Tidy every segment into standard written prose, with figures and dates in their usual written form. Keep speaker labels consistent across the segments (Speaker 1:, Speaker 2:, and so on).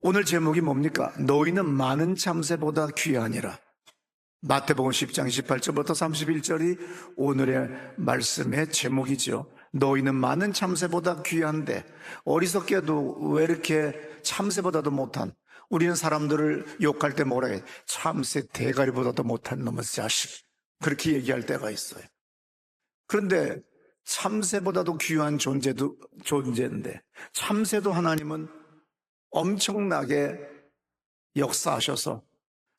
Speaker 1: 오늘 제목이 뭡니까? 너희는 많은 참새보다 귀하니라. 마태복음 10장 28절부터 31절이 오늘의 말씀의 제목이죠. 너희는 많은 참새보다 귀한데, 어리석게도 왜 이렇게 참새보다도 못한, 우리는 사람들을 욕할 때 뭐라 해? 참새 대가리보다도 못한 놈의 자식, 그렇게 얘기할 때가 있어요. 그런데 참새보다도 귀한 존재인데, 참새도 하나님은 엄청나게 역사하셔서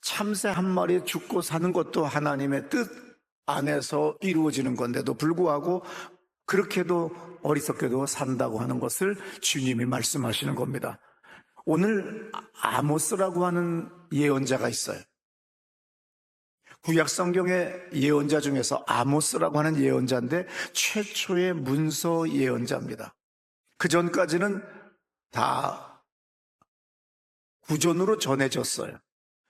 Speaker 1: 참새 한 마리 죽고 사는 것도 하나님의 뜻 안에서 이루어지는 건데도 불구하고 그렇게도 어리석게도 산다고 하는 것을 주님이 말씀하시는 겁니다. 오늘 아모스라고 하는 예언자가 있어요. 구약 성경의 예언자 중에서 아모스라고 하는 예언자인데 최초의 문서 예언자입니다. 그 전까지는 다 구전으로 전해졌어요.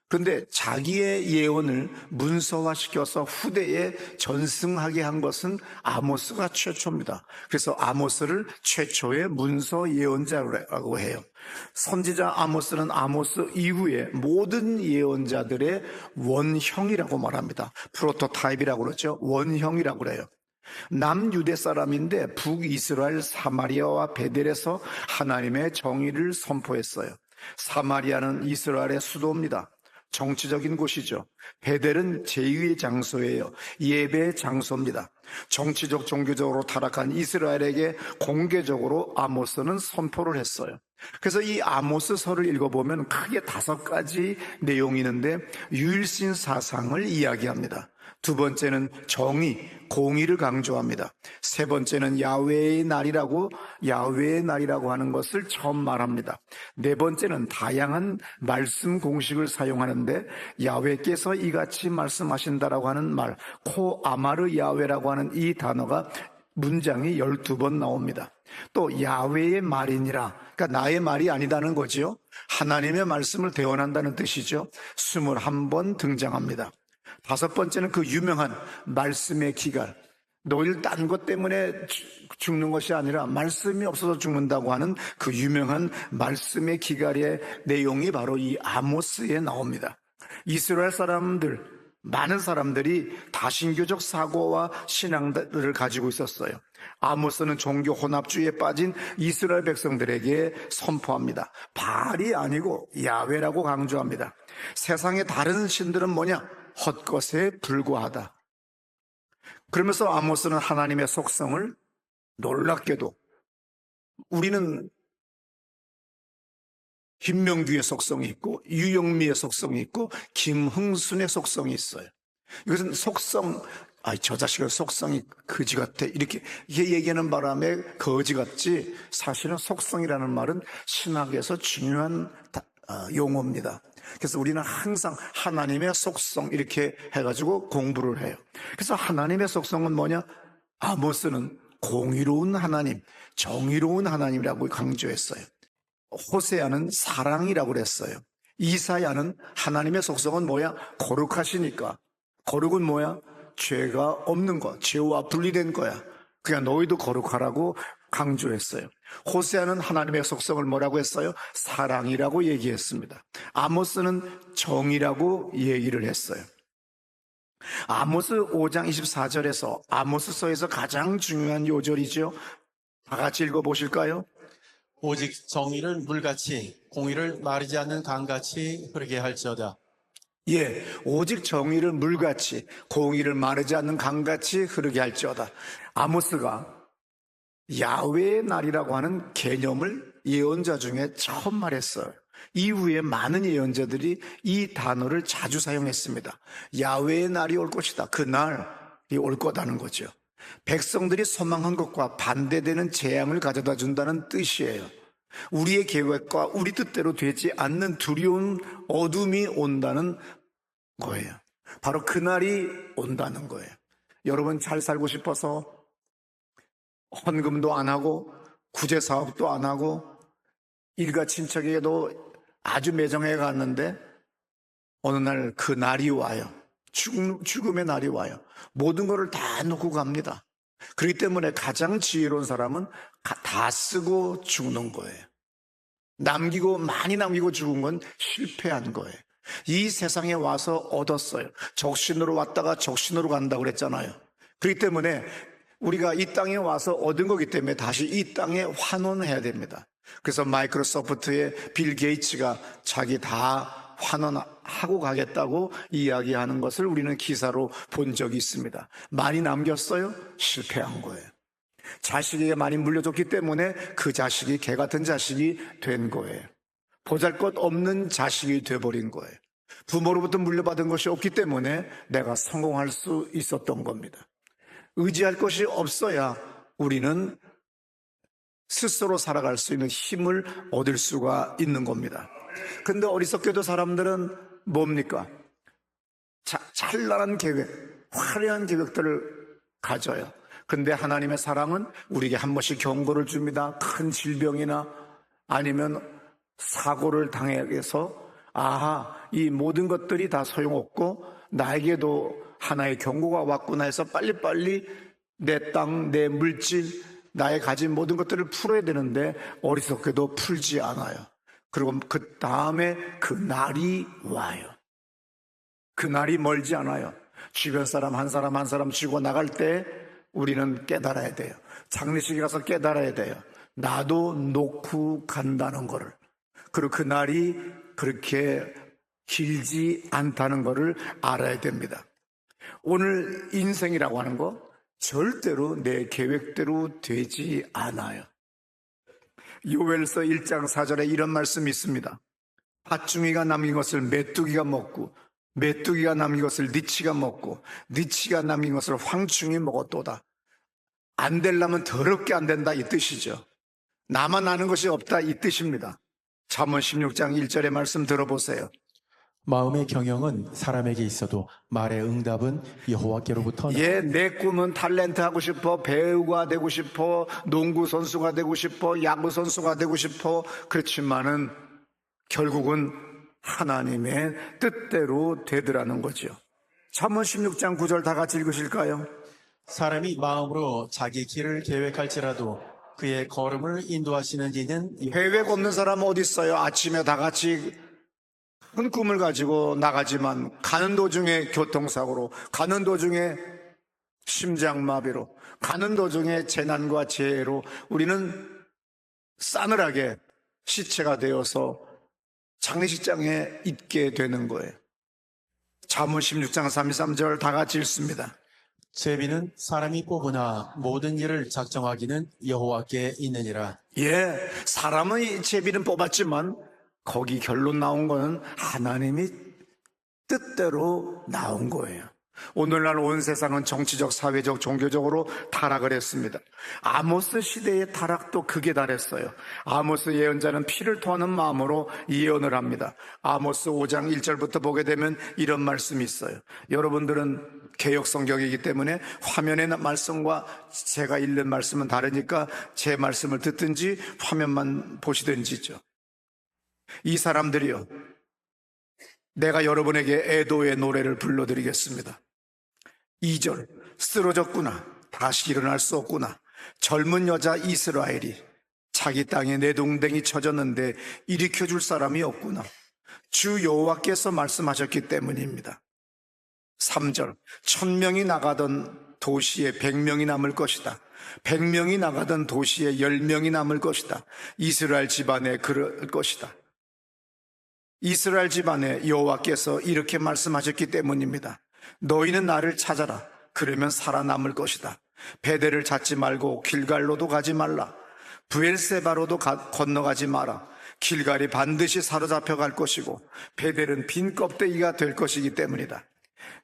Speaker 1: 그런데 자기의 예언을 문서화시켜서 후대에 전승하게 한 것은 아모스가 최초입니다. 그래서 아모스를 최초의 문서 예언자라고 해요. 선지자 아모스는 아모스 이후에 모든 예언자들의 원형이라고 말합니다. 프로토타입이라고 그러죠. 원형이라고 그래요. 남유대 사람인데 북이스라엘 사마리아와 베델에서 하나님의 정의를 선포했어요. 사마리아는 이스라엘의 수도입니다. 정치적인 곳이죠. 베델은 제의의 장소예요. 예배의 장소입니다. 정치적 종교적으로 타락한 이스라엘에게 공개적으로 아모스는 선포를 했어요. 그래서 이 아모스서를 읽어보면 크게 5가지 내용이 있는데 유일신 사상을 이야기합니다. 두 번째는 정의, 공의를 강조합니다. 세 번째는 야훼의 날이라고 하는 것을 처음 말합니다. 네 번째는 다양한 말씀 공식을 사용하는데 야훼께서 이같이 말씀하신다라고 하는 말, 코아마르 야훼라고 하는 이 단어가 문장이 12번 나옵니다. 또 야훼의 말이니라, 그러니까 나의 말이 아니다는 거죠. 하나님의 말씀을 대언한다는 뜻이죠. 21번 등장합니다. 5번째는 그 유명한 말씀의 기갈, 너희를 딴 것 때문에 죽는 것이 아니라 말씀이 없어서 죽는다고 하는 그 유명한 말씀의 기갈의 내용이 바로 이 아모스에 나옵니다. 이스라엘 사람들, 많은 사람들이 다신교적 사고와 신앙들을 가지고 있었어요. 아모스는 종교 혼합주의에 빠진 이스라엘 백성들에게 선포합니다. 바알이 아니고 야훼라고 강조합니다. 세상의 다른 신들은 뭐냐? 헛것에 불과하다. 그러면서 아모스는 하나님의 속성을 놀랍게도, 우리는 김명규의 속성이 있고 유영미의 속성이 있고 김흥순의 속성이 있어요. 이것은 속성, 저 자식의 속성이 거지 같아, 이렇게 얘기하는 바람에 거지 같지, 사실은 속성이라는 말은 신학에서 중요한 용어입니다. 그래서 우리는 항상 하나님의 속성 이렇게 해가지고 공부를 해요. 그래서 하나님의 속성은 뭐냐? 아모스는 공의로운 하나님, 정의로운 하나님이라고 강조했어요. 호세아는 사랑이라고 그랬어요. 이사야는 하나님의 속성은 뭐야? 거룩하시니까. 거룩은 뭐야? 죄가 없는 것, 죄와 분리된 거야. 그러니까 너희도 거룩하라고 강조했어요. 호세아는 하나님의 속성을 뭐라고 했어요? 사랑이라고 얘기했습니다. 아모스는 정의라고 얘기를 했어요. 아모스 5장 24절에서 아모스서에서 가장 중요한 요절이죠. 다 같이 읽어보실까요?
Speaker 2: 오직 정의를 물같이 공의를 마르지 않는 강같이 흐르게 할지어다.
Speaker 1: 예, 오직 정의를 물같이 공의를 마르지 않는 강같이 흐르게 할지어다. 아모스가 야훼의 날이라고 하는 개념을 예언자 중에 처음 말했어요. 이후에 많은 예언자들이 이 단어를 자주 사용했습니다. 야훼의 날이 올 것이다. 그 날이 올 거다는 거죠. 백성들이 소망한 것과 반대되는 재앙을 가져다 준다는 뜻이에요. 우리의 계획과 우리 뜻대로 되지 않는 두려운 어둠이 온다는 거예요. 바로 그 날이 온다는 거예요. 여러분 잘 살고 싶어서 헌금도 안 하고 구제사업도 안 하고 일가 친척에게도 아주 매정해 갔는데 어느 날 그 날이 와요. 죽음의 날이 와요. 모든 것을 다 놓고 갑니다. 그렇기 때문에 가장 지혜로운 사람은 다 쓰고 죽는 거예요. 많이 남기고 죽은 건 실패한 거예요. 이 세상에 와서 얻었어요. 적신으로 왔다가 적신으로 간다고 그랬잖아요. 그렇기 때문에 우리가 이 땅에 와서 얻은 거기 때문에 다시 이 땅에 환원해야 됩니다. 그래서 마이크로소프트의 빌 게이츠가 자기 다 환원하고 가겠다고 이야기하는 것을 우리는 기사로 본 적이 있습니다. 많이 남겼어요? 실패한 거예요. 자식에게 많이 물려줬기 때문에 그 자식이 개 같은 자식이 된 거예요. 보잘것없는 자식이 돼버린 거예요. 부모로부터 물려받은 것이 없기 때문에 내가 성공할 수 있었던 겁니다. 의지할 것이 없어야 우리는 스스로 살아갈 수 있는 힘을 얻을 수가 있는 겁니다. 근데 어리석게도 사람들은 뭡니까? 찬란한 계획, 화려한 계획들을 가져요. 근데 하나님의 사랑은 우리에게 한 번씩 경고를 줍니다. 큰 질병이나 아니면 사고를 당해서 이 모든 것들이 다 소용없고 나에게도 하나의 경고가 왔구나 해서 빨리빨리 내 땅, 내 물질, 나의 가진 모든 것들을 풀어야 되는데 어리석게도 풀지 않아요. 그리고 그 다음에 그 날이 와요. 그 날이 멀지 않아요. 주변 사람 한 사람 한 사람 쥐고 나갈 때 우리는 깨달아야 돼요. 장례식에 가서 깨달아야 돼요. 나도 놓고 간다는 거를. 그리고 그 날이 그렇게 길지 않다는 거를 알아야 됩니다. 오늘 인생이라고 하는 거 절대로 내 계획대로 되지 않아요. 요엘서 1장 4절에 이런 말씀이 있습니다. 팥중이가 남긴 것을 메뚜기가 먹고 메뚜기가 남긴 것을 니치가 먹고 니치가 남긴 것을 황충이 먹었도다. 안 되려면 더럽게 안 된다 이 뜻이죠. 나만 아는 것이 없다 이 뜻입니다. 잠언 16장 1절의 말씀 들어보세요.
Speaker 2: 마음의 경영은 사람에게 있어도 말의 응답은 여호와께로부터
Speaker 1: 내 꿈은 탤런트 하고 싶어, 배우가 되고 싶어, 농구 선수가 되고 싶어, 야구 선수가 되고 싶어. 그렇지만은 결국은 하나님의 뜻대로 되더라는 거죠. 잠언 16장 9절 다 같이 읽으실까요?
Speaker 2: 사람이 마음으로 자기 길을 계획할지라도 그의 걸음을 인도하시는 이는
Speaker 1: 계획 없는 사람은 어디 있어요? 아침에 다 같이 큰 꿈을 가지고 나가지만 가는 도중에 교통사고로, 가는 도중에 심장마비로, 가는 도중에 재난과 재해로 우리는 싸늘하게 시체가 되어서 장례식장에 있게 되는 거예요. 잠언 16장 33절 다 같이 읽습니다.
Speaker 2: 제비는 사람이 뽑으나 모든 일을 작정하기는 여호와께 있느니라.
Speaker 1: 사람은 이 제비는 뽑았지만 거기 결론 나온 거는 하나님이 뜻대로 나온 거예요. 오늘날 온 세상은 정치적, 사회적, 종교적으로 타락을 했습니다. 아모스 시대의 타락도 극에 달했어요. 아모스 예언자는 피를 토하는 마음으로 예언을 합니다. 아모스 5장 1절부터 보게 되면 이런 말씀이 있어요. 여러분들은 개역 성경이기 때문에 화면의 말씀과 제가 읽는 말씀은 다르니까 제 말씀을 듣든지 화면만 보시든지죠. 이 사람들이요, 내가 여러분에게 애도의 노래를 불러드리겠습니다. 2절, 쓰러졌구나, 다시 일어날 수 없구나. 젊은 여자 이스라엘이 자기 땅에 내동댕이 쳐졌는데 일으켜줄 사람이 없구나. 주 여호와께서 말씀하셨기 때문입니다. 3절, 1000명이 나가던 도시에 100명이 남을 것이다. 100명이 나가던 도시에 10명이 남을 것이다. 이스라엘 집안에 그럴 것이다. 이스라엘 집안에 여호와께서 이렇게 말씀하셨기 때문입니다. 너희는 나를 찾아라. 그러면 살아남을 것이다. 베델을 찾지 말고 길갈로도 가지 말라. 브엘세바로도 건너가지 마라. 길갈이 반드시 사로잡혀 갈 것이고 베델은 빈 껍데기가 될 것이기 때문이다.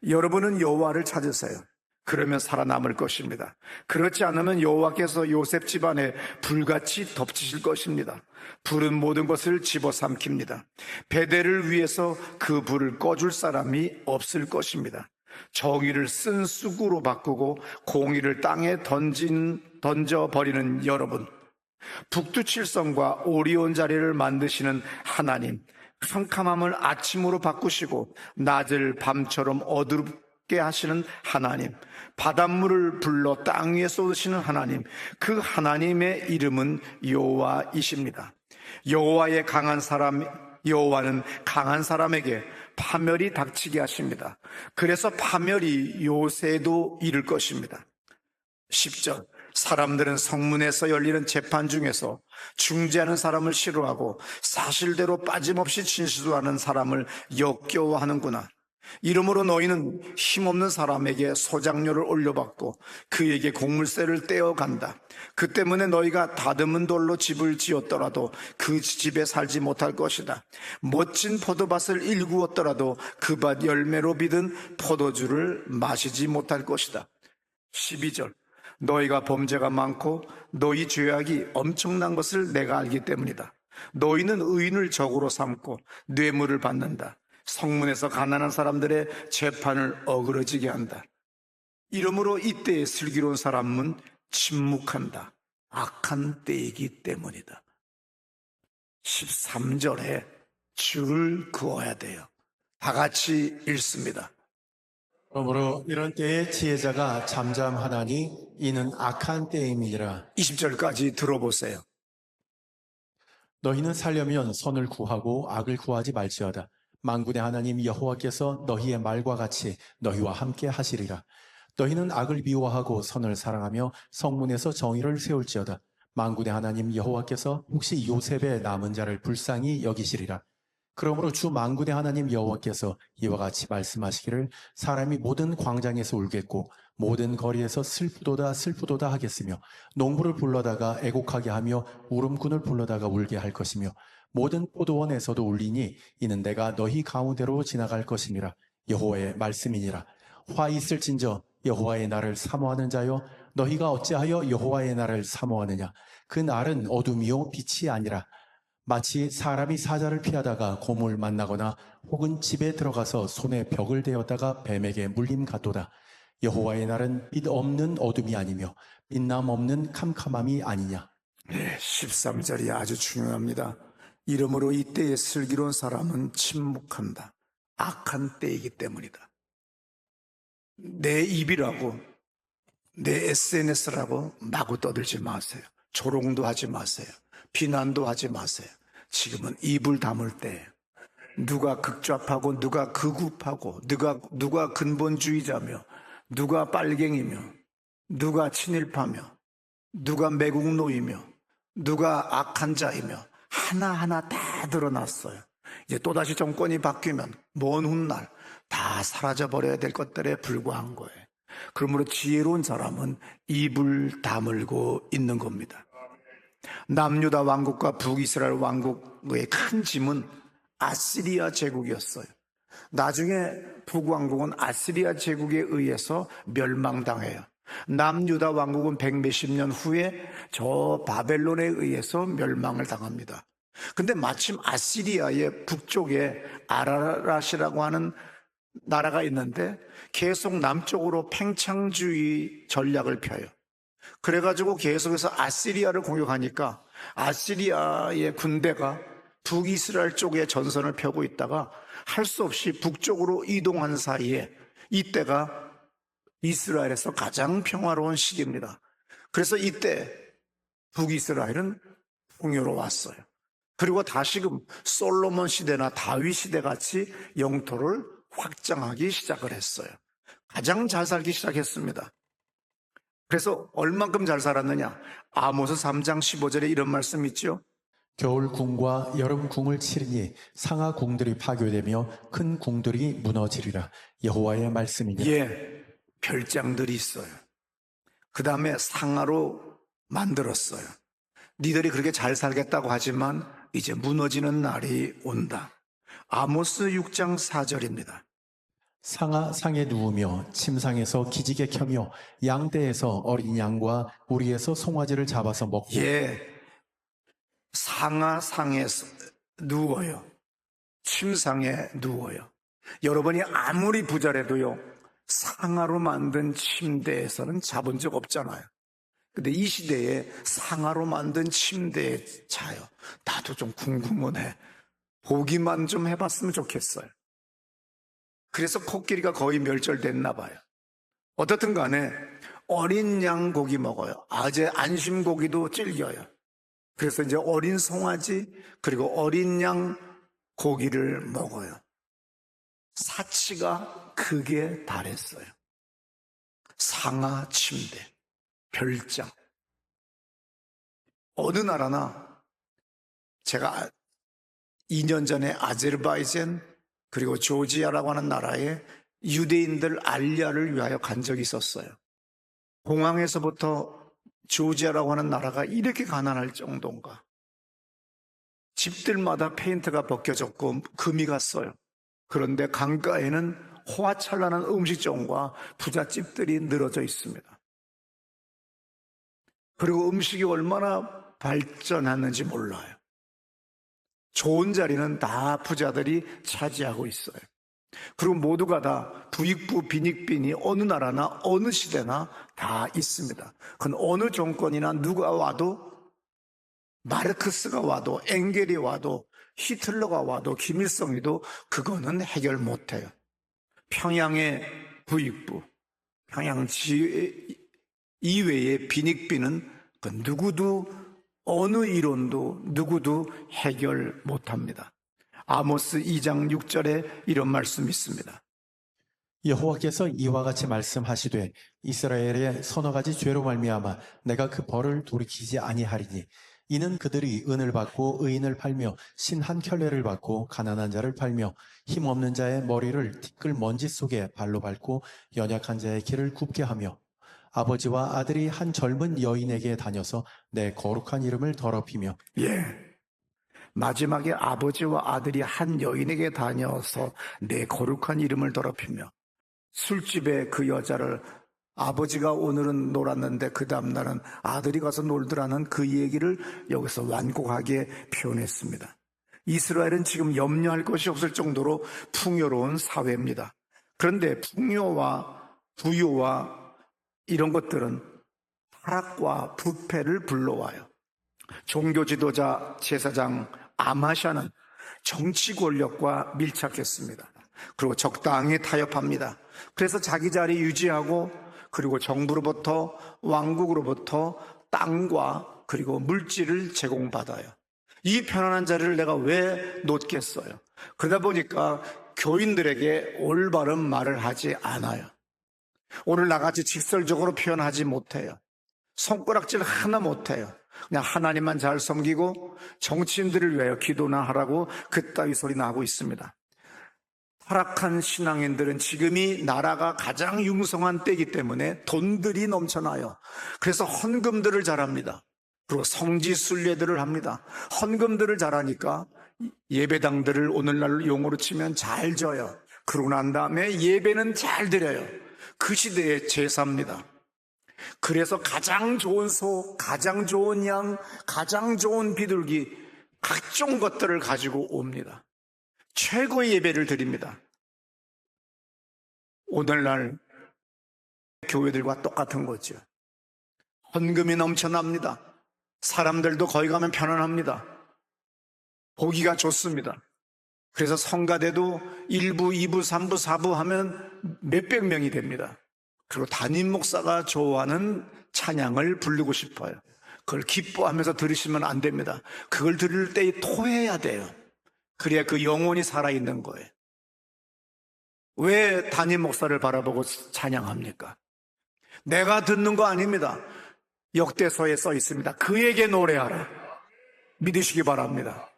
Speaker 1: 여러분은 여호와를 찾으세요. 그러면 살아남을 것입니다. 그렇지 않으면 여호와께서 요셉 집안에 불같이 덮치실 것입니다. 불은 모든 것을 집어삼킵니다. 베델을 위해서 그 불을 꺼줄 사람이 없을 것입니다. 정의를 쓴 쑥으로 바꾸고 공의를 땅에 던져버리는 여러분, 북두칠성과 오리온 자리를 만드시는 하나님, 캄캄함을 아침으로 바꾸시고 낮을 밤처럼 어둡게 하시는 하나님, 바닷물을 불러 땅 위에 쏟으시는 하나님, 그 하나님의 이름은 여호와이십니다. 여호와는 강한 사람에게 파멸이 닥치게 하십니다. 그래서 파멸이 요새도 이를 것입니다. 10절, 사람들은 성문에서 열리는 재판 중에서 중재하는 사람을 싫어하고 사실대로 빠짐없이 진술하는 사람을 역겨워하는구나. 이러므로 너희는 힘없는 사람에게 소장료를 올려받고 그에게 곡물세를 떼어간다. 그 때문에 너희가 다듬은 돌로 집을 지었더라도 그 집에 살지 못할 것이다. 멋진 포도밭을 일구었더라도 그 밭 열매로 빚은 포도주를 마시지 못할 것이다. 12절, 너희가 범죄가 많고 너희 죄악이 엄청난 것을 내가 알기 때문이다. 너희는 의인을 적으로 삼고 뇌물을 받는다. 성문에서 가난한 사람들의 재판을 어그러지게 한다. 이러므로 이때의 슬기로운 사람은 침묵한다. 악한 때이기 때문이다. 13절에 줄을 그어야 돼요. 다 같이 읽습니다.
Speaker 2: 그러므로 이런 때에 지혜자가 잠잠하나니 이는 악한 때임이니라.
Speaker 1: 20절까지 들어보세요.
Speaker 2: 너희는 살려면 선을 구하고 악을 구하지 말지어다. 만군의 하나님 여호와께서 너희의 말과 같이 너희와 함께 하시리라. 너희는 악을 미워하고 선을 사랑하며 성문에서 정의를 세울지어다. 만군의 하나님 여호와께서 혹시 요셉의 남은 자를 불쌍히 여기시리라. 그러므로 주 만군의 하나님 여호와께서 이와 같이 말씀하시기를 사람이 모든 광장에서 울겠고 모든 거리에서 슬프도다 슬프도다 하겠으며 농부를 불러다가 애곡하게 하며 울음꾼을 불러다가 울게 할 것이며 모든 포도원에서도 울리니 이는 내가 너희 가운데로 지나갈 것이니라. 여호와의 말씀이니라. 화 있을진저 여호와의 날을 사모하는 자여 너희가 어찌하여 여호와의 날을 사모하느냐. 그 날은 어둠이요 빛이 아니라 마치 사람이 사자를 피하다가 곰을 만나거나 혹은 집에 들어가서 손에 벽을 대었다가 뱀에게 물림 같도다. 여호와의 날은 빛 없는 어둠이 아니며 빛남 없는 캄캄함이 아니냐.
Speaker 1: 네, 13절이 아주 중요합니다. 이러므로 이때의 슬기로운 사람은 침묵한다. 악한 때이기 때문이다. 내 입이라고, 내 SNS라고 마구 떠들지 마세요. 조롱도 하지 마세요. 비난도 하지 마세요. 지금은 입을 다물 때예요. 누가 극좌파고 누가 극우파고 누가 근본주의자며 누가 빨갱이며 누가 친일파며 누가 매국노이며 누가 악한 자이며 하나하나 다 드러났어요. 이제 또다시 정권이 바뀌면 먼 훗날 다 사라져버려야 될 것들에 불과한 거예요. 그러므로 지혜로운 사람은 입을 다물고 있는 겁니다. 남유다 왕국과 북이스라엘 왕국의 큰 짐은 아시리아 제국이었어요. 나중에 북왕국은 아시리아 제국에 의해서 멸망당해요. 남유다 왕국은 100몇십 년 후에 저 바벨론에 의해서 멸망을 당합니다. 근데 마침 아시리아의 북쪽에 아라랏이라고 하는 나라가 있는데 계속 남쪽으로 팽창주의 전략을 펴요. 그래가지고 계속해서 아시리아를 공격하니까 아시리아의 군대가 북이스라엘 쪽에 전선을 펴고 있다가 할 수 없이 북쪽으로 이동한 사이에 이때가 이스라엘에서 가장 평화로운 시기입니다. 그래서 이때 북이스라엘은 풍요로웠어요. 그리고 다시금 솔로몬 시대나 다윗 시대 같이 영토를 확장하기 시작을 했어요. 가장 잘 살기 시작했습니다. 그래서 얼만큼 잘 살았느냐? 아모스 3장 15절에 이런 말씀 있죠.
Speaker 2: 겨울 궁과 여름 궁을 치르니 상하 궁들이 파괴되며 큰 궁들이 무너지리라. 여호와의 말씀이니.
Speaker 1: 예, 별장들이 있어요. 그 다음에 상하로 만들었어요. 니들이 그렇게 잘 살겠다고 하지만 이제 무너지는 날이 온다. 아모스 6장 4절입니다.
Speaker 2: 상하 상에 누우며 침상에서 기지개 켜며 양떼에서 어린 양과 우리에서 송아지를 잡아서 먹고.
Speaker 1: 예, 상하 상에서 누워요. 침상에 누워요. 여러분이 아무리 부자라도요, 상하로 만든 침대에서는 자본 적 없잖아요. 근데 이 시대에 상하로 만든 침대에 자요. 나도 좀 궁금하네. 보기만 좀 해봤으면 좋겠어요. 그래서 코끼리가 거의 멸절됐나 봐요. 어떻든 간에 어린 양 고기 먹어요. 아재 안심 고기도 질겨요. 그래서 이제 어린 송아지 그리고 어린 양 고기를 먹어요. 사치가 극에 달했어요. 상하 침대, 별장. 어느 나라나 제가 2년 전에 아제르바이잔 그리고 조지아라고 하는 나라에 유대인들 알리아를 위하여 간 적이 있었어요. 공항에서부터 조지아라고 하는 나라가 이렇게 가난할 정도인가. 집들마다 페인트가 벗겨졌고 금이 갔어요. 그런데 강가에는 호화찬란한 음식점과 부잣집들이 늘어져 있습니다. 그리고 음식이 얼마나 발전했는지 몰라요. 좋은 자리는 다 부자들이 차지하고 있어요. 그리고 모두가 다 부익부 빈익빈이 어느 나라나 어느 시대나 다 있습니다. 그건 어느 정권이나 누가 와도, 마르크스가 와도, 엥겔이 와도, 히틀러가 와도, 김일성이도 그거는 해결 못해요. 평양의 부익부, 평양 이외의 빈익빈은 그 누구도, 어느 이론도 누구도 해결 못합니다. 아모스 2장 6절에 이런 말씀이 있습니다.
Speaker 2: 여호와께서 이와 같이 말씀하시되 이스라엘의 서너 가지 죄로 말미암아 내가 그 벌을 돌이키지 아니하리니 이는 그들이 은을 받고 의인을 팔며 신 한 켤레를 받고 가난한 자를 팔며 힘없는 자의 머리를 티끌 먼지 속에 발로 밟고 연약한 자의 길을 굽게 하며 아버지와 아들이 한 젊은 여인에게 다녀서 내 거룩한 이름을 더럽히며.
Speaker 1: 마지막에 아버지와 아들이 한 여인에게 다녀서 내 거룩한 이름을 더럽히며. 술집에 그 여자를 아버지가 오늘은 놀았는데 그 다음날은 아들이 가서 놀더라는 그 얘기를 여기서 완곡하게 표현했습니다. 이스라엘은 지금 염려할 것이 없을 정도로 풍요로운 사회입니다. 그런데 풍요와 부유와 이런 것들은 타락과 부패를 불러와요. 종교 지도자 제사장 아마샤는 정치 권력과 밀착했습니다. 그리고 적당히 타협합니다. 그래서 자기 자리 유지하고 그리고 정부로부터 왕국으로부터 땅과 그리고 물질을 제공받아요. 이 편안한 자리를 내가 왜 놓겠어요? 그러다 보니까 교인들에게 올바른 말을 하지 않아요. 오늘 나같이 직설적으로 표현하지 못해요. 손가락질 하나 못해요. 그냥 하나님만 잘 섬기고 정치인들을 위하여 기도나 하라고 그따위 소리나 하고 있습니다. 타락한 신앙인들은 지금이 나라가 가장 융성한 때이기 때문에 돈들이 넘쳐나요. 그래서 헌금들을 잘합니다. 그리고 성지순례들을 합니다. 헌금들을 잘하니까 예배당들을 오늘날 용어로 치면 잘 져요. 그러고 난 다음에 예배는 잘 드려요. 그 시대의 제사입니다. 그래서 가장 좋은 소, 가장 좋은 양, 가장 좋은 비둘기, 각종 것들을 가지고 옵니다. 최고의 예배를 드립니다. 오늘날 교회들과 똑같은 거죠. 헌금이 넘쳐납니다. 사람들도 거기 가면 편안합니다. 보기가 좋습니다. 그래서 성가대도 1부, 2부, 3부, 4부 하면 몇백 명이 됩니다. 그리고 담임 목사가 좋아하는 찬양을 부르고 싶어요. 그걸 기뻐하면서 들으시면 안 됩니다. 그걸 들을 때 토해야 돼요. 그래야 그 영혼이 살아있는 거예요. 왜 담임 목사를 바라보고 찬양합니까? 내가 듣는 거 아닙니다. 역대서에 써 있습니다. 그에게 노래하라. 믿으시기 바랍니다.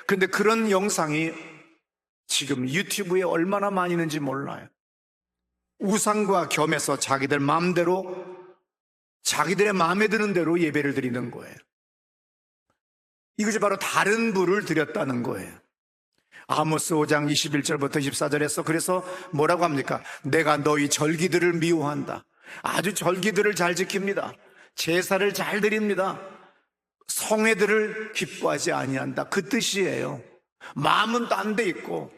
Speaker 1: 그런데 그런 영상이 지금 유튜브에 얼마나 많이 있는지 몰라요. 우상과 겸해서 자기들 마음대로, 자기들의 마음에 드는 대로 예배를 드리는 거예요. 이것이 바로 다른 부를 드렸다는 거예요. 아모스 5장 21절부터 24절에서 그래서 뭐라고 합니까? 내가 너희 절기들을 미워한다. 아주 절기들을 잘 지킵니다. 제사를 잘 드립니다. 성회들을 기뻐하지 아니한다. 그 뜻이에요. 마음은 딴 데 있고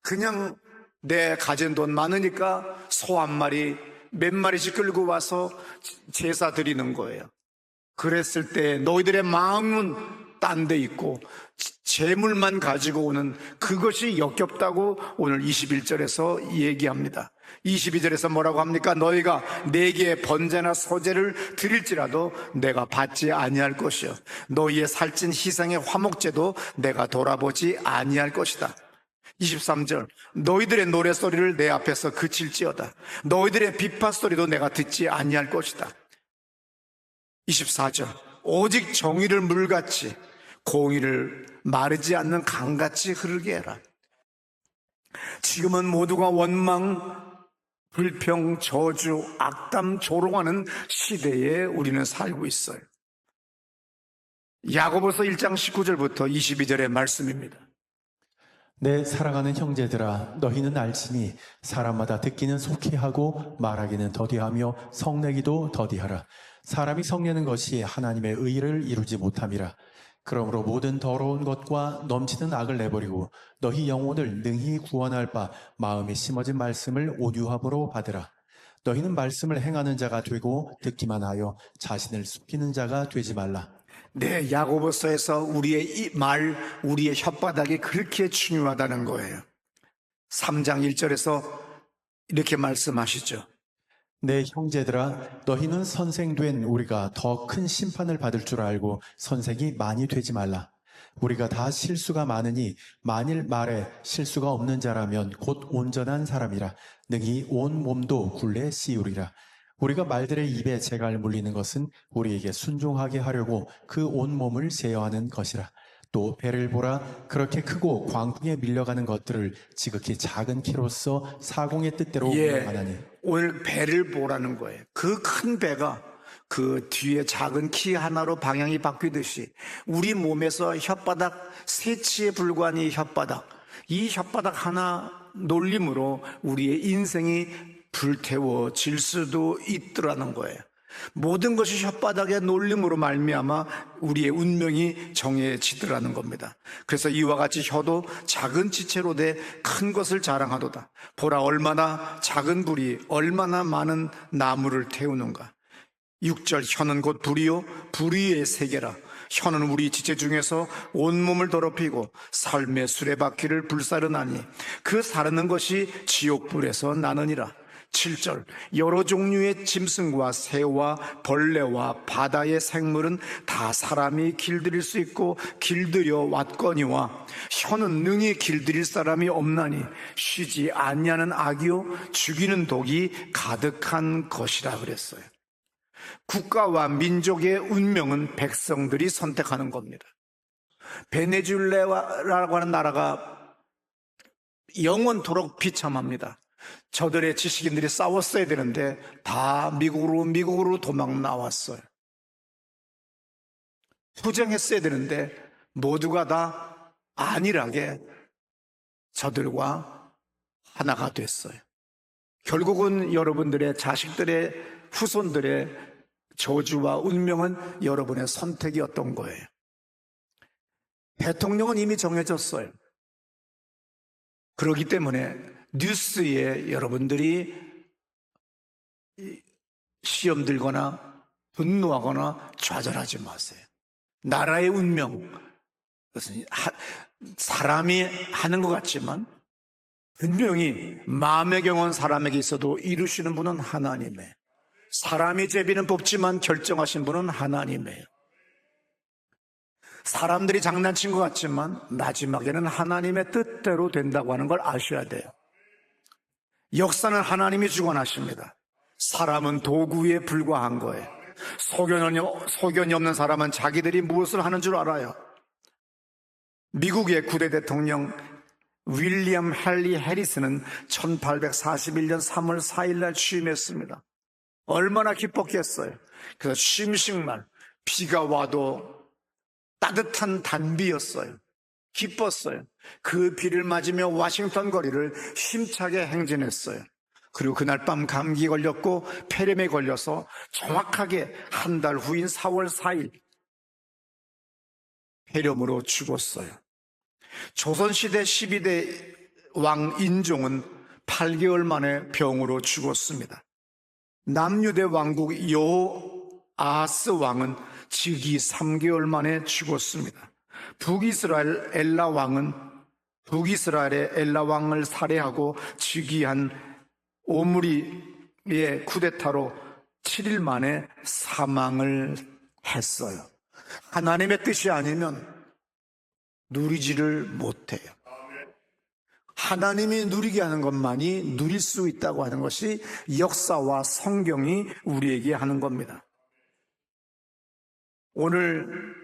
Speaker 1: 그냥 내 가진 돈 많으니까 소 한 마리, 몇 마리씩 끌고 와서 제사 드리는 거예요. 그랬을 때 너희들의 마음은 딴 데 있고 재물만 가지고 오는 그것이 역겹다고 오늘 21절에서 얘기합니다. 22절에서 뭐라고 합니까? 너희가 내게 번제나 소제를 드릴지라도 내가 받지 아니할 것이요 너희의 살찐 희생의 화목제도 내가 돌아보지 아니할 것이다. 23절 너희들의 노래소리를 내 앞에서 그칠지어다. 너희들의 비파소리도 내가 듣지 아니할 것이다. 24절 오직 정의를 물같이 공의를 마르지 않는 강같이 흐르게 해라. 지금은 모두가 원망, 불평, 저주, 악담, 조롱하는 시대에 우리는 살고 있어요. 야고보서 1장 19절부터 22절의 말씀입니다.
Speaker 2: 내 사랑하는 형제들아 너희는 알지니 사람마다 듣기는 속히 하고 말하기는 더디하며 성내기도 더디하라. 사람이 성내는 것이 하나님의 의를 이루지 못함이라. 그러므로 모든 더러운 것과 넘치는 악을 내버리고 너희 영혼을 능히 구원할 바 마음에 심어진 말씀을 온유함으로 받으라. 너희는 말씀을 행하는 자가 되고 듣기만 하여 자신을 숨기는 자가 되지 말라.
Speaker 1: 네, 야고보서에서 우리의 이 말, 우리의 혓바닥이 그렇게 중요하다는 거예요. 3장 1절에서 이렇게 말씀하시죠.
Speaker 2: 내 형제들아 너희는 선생된 우리가 더 큰 심판을 받을 줄 알고 선생이 많이 되지 말라. 우리가 다 실수가 많으니 만일 말에 실수가 없는 자라면 곧 온전한 사람이라 능히 온 몸도 굴레 씌우리라. 우리가 말들의 입에 재갈 물리는 것은 우리에게 순종하게 하려고 그 온 몸을 제어하는 것이라. 또 배를 보라. 그렇게 크고 광풍에 밀려가는 것들을 지극히 작은 키로서 사공의 뜻대로 운행하나니.
Speaker 1: 오늘 배를 보라는 거예요. 그 큰 배가 그 뒤에 작은 키 하나로 방향이 바뀌듯이 우리 몸에서 혓바닥 세치에 불과한 이 혓바닥, 이 혓바닥 하나 놀림으로 우리의 인생이 불태워질 수도 있더라는 거예요. 모든 것이 혓바닥의 놀림으로 말미암아 우리의 운명이 정해지더라는 겁니다. 그래서 이와 같이 혀도 작은 지체로 돼 큰 것을 자랑하도다. 보라 얼마나 작은 불이 얼마나 많은 나무를 태우는가. 6절 혀는 곧 불이요 불의의 세계라. 혀는 우리 지체 중에서 온몸을 더럽히고 삶의 수레바퀴를 불사르나니 그 사르는 것이 지옥불에서 나느니라. 7절 여러 종류의 짐승과 새와 벌레와 바다의 생물은 다 사람이 길들일 수 있고 길들여 왔거니와 혀는 능히 길들일 사람이 없나니 쉬지 아니하는 악이요 죽이는 독이 가득한 것이라 그랬어요. 국가와 민족의 운명은 백성들이 선택하는 겁니다. 베네수엘라라고 하는 나라가 영원토록 비참합니다. 저들의 지식인들이 싸웠어야 되는데 다 미국으로 도망 나왔어요. 투쟁했어야 되는데 모두가 다 안일하게 저들과 하나가 됐어요. 결국은 여러분들의 자식들의 후손들의 저주와 운명은 여러분의 선택이었던 거예요. 대통령은 이미 정해졌어요. 그렇기 때문에 뉴스에 여러분들이 시험 들거나 분노하거나 좌절하지 마세요. 나라의 운명, 그것은 사람이 하는 것 같지만 분명히 마음의 경험 사람에게 있어도 이루시는 분은 하나님이에요. 사람이 제비는 뽑지만 결정하신 분은 하나님이에요. 사람들이 장난친 것 같지만 마지막에는 하나님의 뜻대로 된다고 하는 걸 아셔야 돼요. 역사는 하나님이 주관하십니다. 사람은 도구에 불과한 거예요. 소견이 없는 사람은 자기들이 무엇을 하는 줄 알아요. 미국의 9대 대통령 윌리엄 헨리 해리스는 1841년 3월 4일 날 취임했습니다. 얼마나 기뻤겠어요. 그래서 취임식날 비가 와도 따뜻한 단비였어요. 기뻤어요. 그 비를 맞으며 워싱턴 거리를 힘차게 행진했어요. 그리고 그날 밤 감기 걸렸고 폐렴에 걸려서 정확하게 한 달 후인 4월 4일 폐렴으로 죽었어요. 조선시대 12대 왕 인종은 8개월 만에 병으로 죽었습니다. 남유대 왕국 여호아하스 왕은 즉위 3개월 만에 죽었습니다. 북이스라엘의 엘라 왕을 살해하고 즉위한 오므리의 쿠데타로 7일 만에 사망을 했어요. 하나님의 뜻이 아니면 누리지를 못해요. 하나님이 누리게 하는 것만이 누릴 수 있다고 하는 것이 역사와 성경이 우리에게 하는 겁니다. 오늘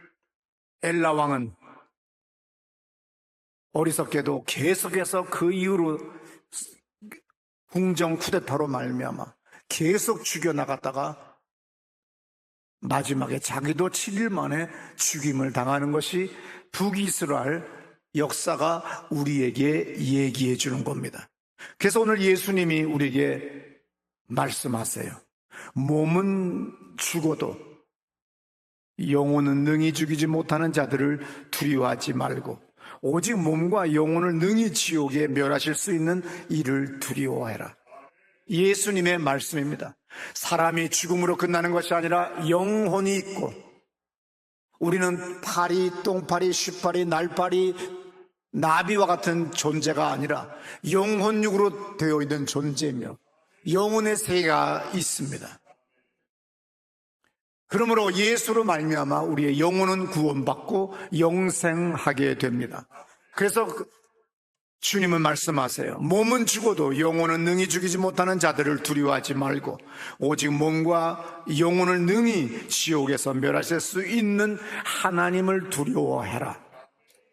Speaker 1: 엘라 왕은 어리석게도 계속해서 그 이후로 궁정 쿠데타로 말미암아 계속 죽여나갔다가 마지막에 자기도 7일 만에 죽임을 당하는 것이 북이스라엘 역사가 우리에게 얘기해 주는 겁니다. 그래서 오늘 예수님이 우리에게 말씀하세요. 몸은 죽어도 영혼은 능히 죽이지 못하는 자들을 두려워하지 말고 오직 몸과 영혼을 능히 지옥에 멸하실 수 있는 이를 두려워해라. 예수님의 말씀입니다. 사람이 죽음으로 끝나는 것이 아니라 영혼이 있고, 우리는 파리, 똥파리, 쉬파리, 날파리, 나비와 같은 존재가 아니라 영혼육으로 되어 있는 존재이며 영혼의 세계가 있습니다. 그러므로 예수로 말미암아 우리의 영혼은 구원받고 영생하게 됩니다. 그래서 주님은 말씀하세요. 몸은 죽어도 영혼은 능히 죽이지 못하는 자들을 두려워하지 말고 오직 몸과 영혼을 능히 지옥에서 멸하실 수 있는 하나님을 두려워해라.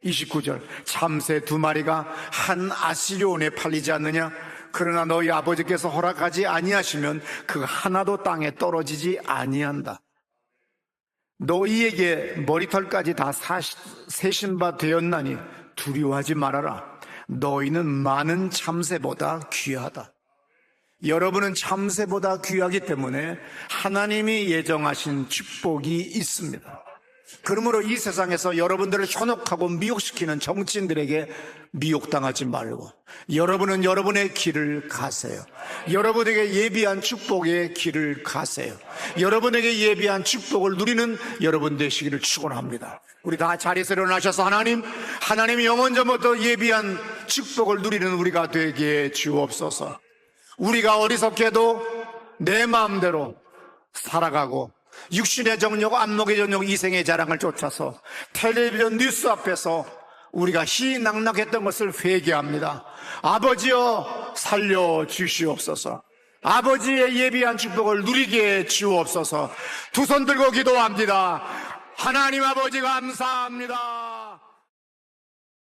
Speaker 1: 29절, 참새 2마리가 한 아시리온에 팔리지 않느냐? 그러나 너희 아버지께서 허락하지 아니하시면 그 하나도 땅에 떨어지지 아니한다. 너희에게 머리털까지 다 세신 바 되었나니 두려워하지 말아라. 너희는 많은 참새보다 귀하다. 여러분은 참새보다 귀하기 때문에 하나님이 예정하신 축복이 있습니다. 그러므로 이 세상에서 여러분들을 현혹하고 미혹시키는 정치인들에게 미혹당하지 말고 여러분은 여러분의 길을 가세요. 여러분에게 예비한 축복의 길을 가세요. 여러분에게 예비한 축복을 누리는 여러분 되시기를 축원합니다. 우리 다 자리에서 일어나셔서 하나님이 영원전부터 예비한 축복을 누리는 우리가 되게 주옵소서. 우리가 어리석게도 내 마음대로 살아가고 육신의 정욕, 안목의 정욕, 이생의 자랑을 쫓아서 텔레비전 뉴스 앞에서 우리가 희낙낙했던 것을 회개합니다. 아버지여 살려주시옵소서. 아버지의 예비한 축복을 누리게 주옵소서. 두 손 들고 기도합니다. 하나님 아버지 감사합니다.